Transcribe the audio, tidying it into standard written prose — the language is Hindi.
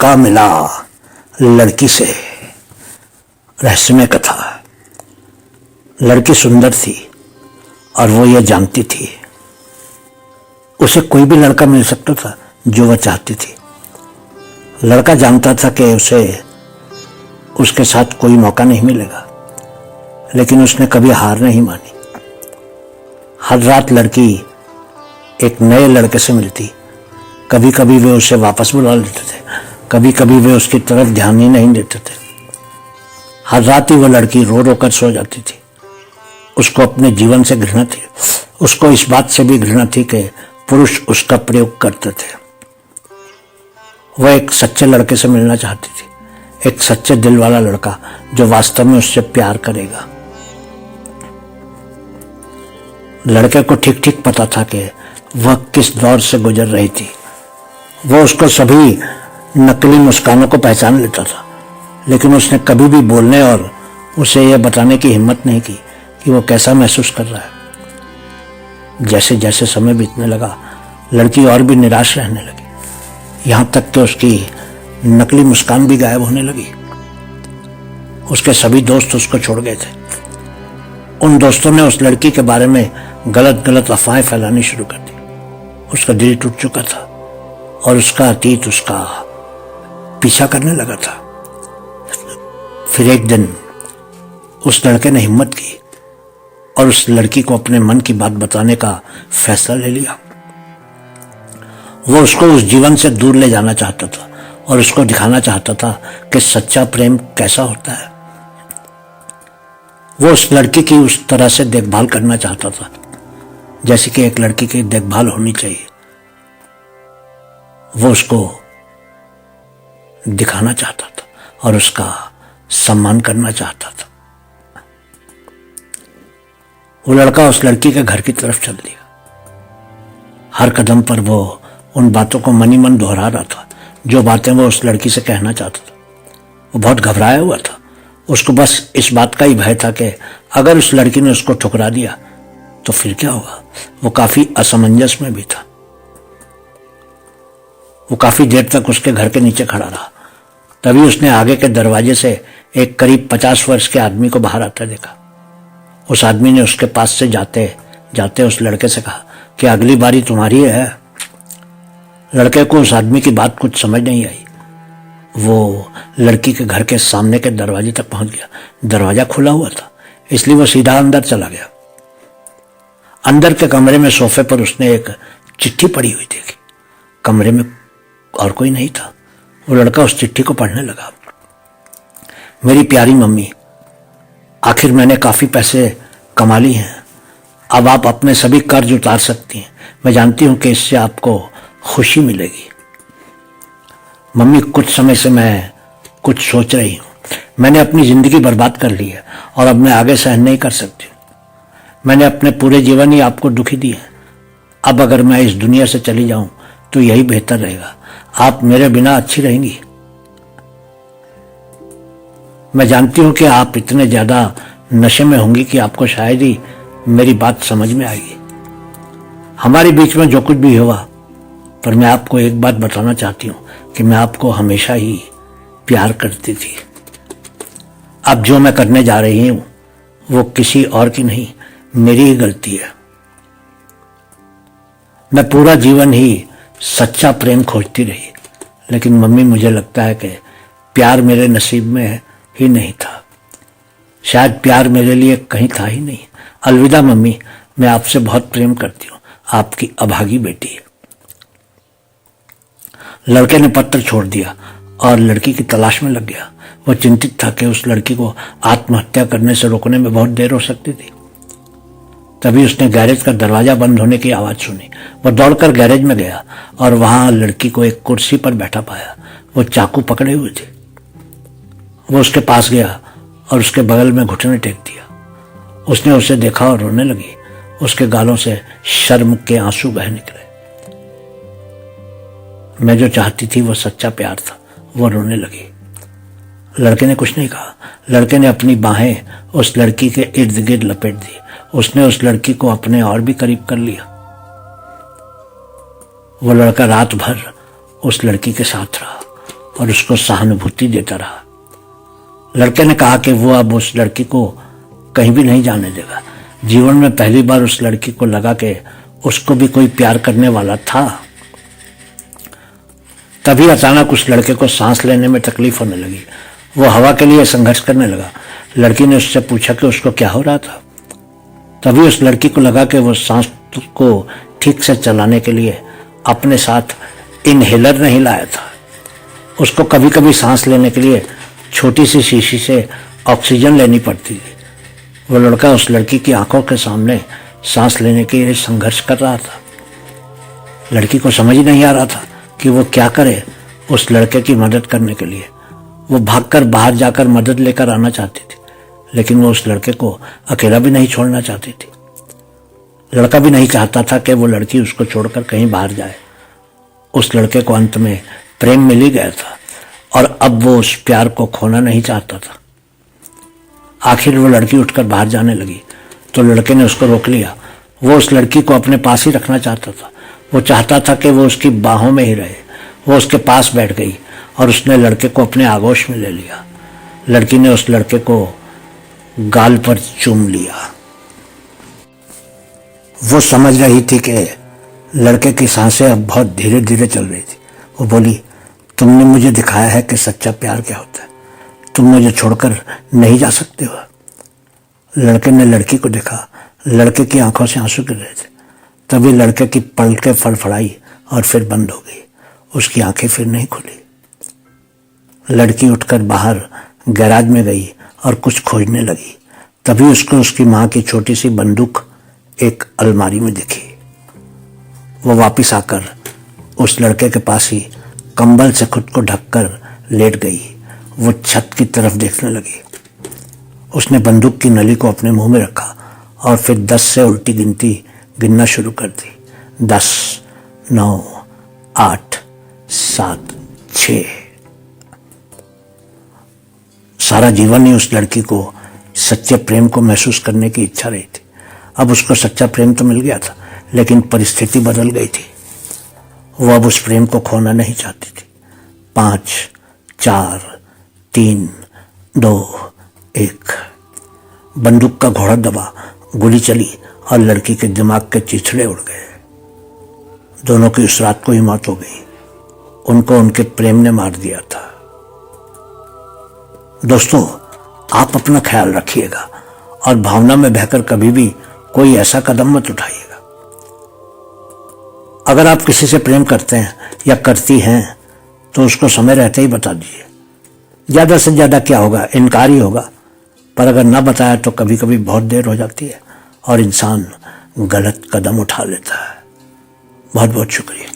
लड़का मिला लड़की से। रहस्यमय कथा। लड़की सुंदर थी और वो ये जानती थी। उसे कोई भी लड़का मिल सकता था जो वह चाहती थी। लड़का जानता था कि उसे उसके साथ कोई मौका नहीं मिलेगा, लेकिन उसने कभी हार नहीं मानी। हर रात लड़की एक नए लड़के से मिलती। कभी कभी वे उसे वापस बुला लेते थे, कभी कभी वे उसकी तरफ ध्यान ही नहीं देते थे। हर रात ही वह लड़की रो रो कर सो जाती थी। उसको अपने जीवन से घृणा थी। उसको इस बात से भी घृणा थी कि पुरुष उसका प्रयोग करते थे। वह एक सच्चे लड़के से मिलना चाहती थी, एक सच्चे दिल वाला लड़का जो वास्तव में उससे प्यार करेगा। लड़के को ठीक ठीक पता था कि वह किस दौर से गुजर रही थी। वह उसको सभी नकली मुस्कानों को पहचान लेता था, लेकिन उसने कभी भी बोलने और उसे यह बताने की हिम्मत नहीं की कि वो कैसा महसूस कर रहा है। जैसे जैसे समय बीतने लगा, लड़की और भी निराश रहने लगी। यहां तक कि उसकी नकली मुस्कान भी गायब होने लगी। उसके सभी दोस्त उसको छोड़ गए थे। उन दोस्तों ने उस लड़की के बारे में गलत गलत अफवाहें फैलानी शुरू कर दी। उसका दिल टूट चुका था और उसका अतीत उसका पीछा करने लगा था। फिर एक दिन उस लड़के ने हिम्मत की और उस लड़की को अपने मन की बात बताने का फैसला ले लिया। वो उसको उस जीवन से दूर ले जाना चाहता था और उसको दिखाना चाहता था कि सच्चा प्रेम कैसा होता है। वो उस लड़की की उस तरह से देखभाल करना चाहता था जैसे कि एक लड़की की देखभाल होनी चाहिए। वो उसको दिखाना चाहता था और उसका सम्मान करना चाहता था। वो लड़का उस लड़की के घर की तरफ चल दिया। हर कदम पर वो उन बातों को मनी मन दोहरा रहा था जो बातें वो उस लड़की से कहना चाहता था। वो बहुत घबराया हुआ था। उसको बस इस बात का ही भय था कि अगर उस लड़की ने उसको ठुकरा दिया तो फिर क्या होगा। वो काफी असमंजस में भी था। वो काफी देर तक उसके घर के नीचे खड़ा रहा। तभी उसने आगे के दरवाजे से एक करीब 50 वर्ष के आदमी को बाहर आता देखा। उस आदमी ने उसके पास से जाते जाते उस लड़के से कहा कि अगली बारी तुम्हारी है। लड़के को उस आदमी की बात कुछ समझ नहीं आई। वो लड़की के घर के सामने के दरवाजे तक पहुंच गया। दरवाजा खुला हुआ था, इसलिए वो सीधा अंदर चला गया। अंदर के कमरे में सोफे पर उसने एक चिट्ठी पड़ी हुई देखी। कमरे में और कोई नहीं था। वो लड़का उस चिट्ठी को पढ़ने लगा। मेरी प्यारी मम्मी, आखिर मैंने काफी पैसे कमा लिए हैं। अब आप अपने सभी कर्ज उतार सकती हैं। मैं जानती हूं कि इससे आपको खुशी मिलेगी। मम्मी, कुछ समय से मैं कुछ सोच रही हूं। मैंने अपनी जिंदगी बर्बाद कर ली है और अब मैं आगे सहन नहीं कर सकती। मैंने अपने पूरे जीवन ही आपको दुखी दी है। अब अगर मैं इस दुनिया से चली जाऊं तो यही बेहतर रहेगा। आप मेरे बिना अच्छी रहेंगी। मैं जानती हूं कि आप इतने ज्यादा नशे में होंगी कि आपको शायद ही मेरी बात समझ में आएगी। हमारे बीच में जो कुछ भी हुआ, पर मैं आपको एक बात बताना चाहती हूं कि मैं आपको हमेशा ही प्यार करती थी। अब जो मैं करने जा रही हूं वो किसी और की नहीं, मेरी ही गलती है। मैं पूरा जीवन ही सच्चा प्रेम खोजती रही, लेकिन मम्मी मुझे लगता है कि प्यार मेरे नसीब में ही नहीं था। शायद प्यार मेरे लिए कहीं था ही नहीं। अलविदा मम्मी, मैं आपसे बहुत प्रेम करती हूँ। आपकी अभागी बेटी। लड़के ने पत्र छोड़ दिया और लड़की की तलाश में लग गया। वह चिंतित था कि उस लड़की को आत्महत्या करने से रोकने में बहुत देर हो सकती थी। तभी उसने गैरेज का दरवाजा बंद होने की आवाज सुनी। वह दौड़कर गैरेज में गया और वहां लड़की को एक कुर्सी पर बैठा पाया। वो चाकू पकड़े हुए थे। वो उसके पास गया और उसके बगल में घुटने टेक दिया। उसने उसे देखा और रोने लगी। उसके गालों से शर्म के आंसू बह निकले। मैं जो चाहती थी वो सच्चा प्यार था। वो रोने लगी। लड़के ने कुछ नहीं कहा। लड़के ने अपनी बाहें उस लड़की के इर्द गिर्द लपेट दी। उसने उस लड़की को अपने और भी करीब कर लिया। वो लड़का रात भर उस लड़की के साथ रहा। और उसको सहानुभूति देता रहा। लड़के ने कहा कि वो अब उस लड़की को कहीं भी नहीं जाने देगा। जीवन में पहली बार उस लड़की को लगा कि उसको भी कोई प्यार करने वाला था। तभी अचानक उस लड़के को सांस लेने में तकलीफ होने लगी। वो हवा के लिए संघर्ष करने लगा। लड़की ने उससे पूछा कि उसको क्या हो रहा था। तभी उस लड़की को लगा कि वो सांस को ठीक से चलाने के लिए अपने साथ इनहेलर नहीं लाया था। उसको कभी कभी सांस लेने के लिए छोटी सी शीशी से ऑक्सीजन लेनी पड़ती थी। वो लड़का उस लड़की की आंखों के सामने सांस लेने के लिए संघर्ष कर रहा था। लड़की को समझ ही नहीं आ रहा था कि वो क्या करे उस लड़के की मदद करने के लिए। वो भागकर बाहर जाकर मदद लेकर आना चाहती थी, लेकिन वो उस लड़के को अकेला भी नहीं छोड़ना चाहती थी। लड़का भी नहीं चाहता था कि वो लड़की उसको छोड़कर कहीं बाहर जाए। उस लड़के को अंत में प्रेम मिल ही गया था और अब वो उस प्यार को खोना नहीं चाहता था। आखिर वो लड़की उठकर बाहर जाने लगी तो लड़के ने उसको रोक लिया। वो उस लड़की को अपने पास ही रखना चाहता था। वो चाहता था कि वो उसकी बाहों में ही रहे। वो उसके पास बैठ गई और उसने लड़के को अपने आगोश में ले लिया। लड़की ने उस लड़के को गाल पर चूम लिया। वो समझ रही थी कि लड़के की सांसें अब बहुत धीरे धीरे चल रही थी। वो बोली, तुमने मुझे दिखाया है कि सच्चा प्यार क्या होता है। तुम मुझे छोड़कर नहीं जा सकते हो। लड़के ने लड़की को देखा। लड़के की आंखों से आंसू गिर रहे थे। तभी लड़के की पलकें फड़फड़ाई और फिर बंद हो गई। उसकी आंखें फिर नहीं खुली। लड़की उठकर बाहर गैराज में गई और कुछ खोजने लगी। तभी उसको उसकी माँ की छोटी सी बंदूक एक अलमारी में दिखी। वो वापस आकर उस लड़के के पास ही कंबल से खुद को ढककर लेट गई। वो छत की तरफ देखने लगी। उसने बंदूक की नली को अपने मुंह में रखा और फिर 10 से उल्टी गिनती गिनना शुरू कर दी। 10, 9, 8, 7, 6। सारा जीवन ही उस लड़की को सच्चे प्रेम को महसूस करने की इच्छा रही थी। अब उसको सच्चा प्रेम तो मिल गया था, लेकिन परिस्थिति बदल गई थी। वो अब उस प्रेम को खोना नहीं चाहती थी। 5, 4, 3, 2, 1। बंदूक का घोड़ा दबा, गोली चली और लड़की के दिमाग के चिथड़े उड़ गए। दोनों की उस रात को ही मौत हो गई। उनको उनके प्रेम ने मार दिया था। दोस्तों, आप अपना ख्याल रखिएगा और भावना में बहकर कभी भी कोई ऐसा कदम मत उठाइएगा। अगर आप किसी से प्रेम करते हैं या करती हैं तो उसको समय रहते ही बता दीजिए। ज्यादा से ज्यादा क्या होगा, इनकार ही होगा। पर अगर ना बताया तो कभी कभी बहुत देर हो जाती है और इंसान गलत कदम उठा लेता है। बहुत बहुत शुक्रिया।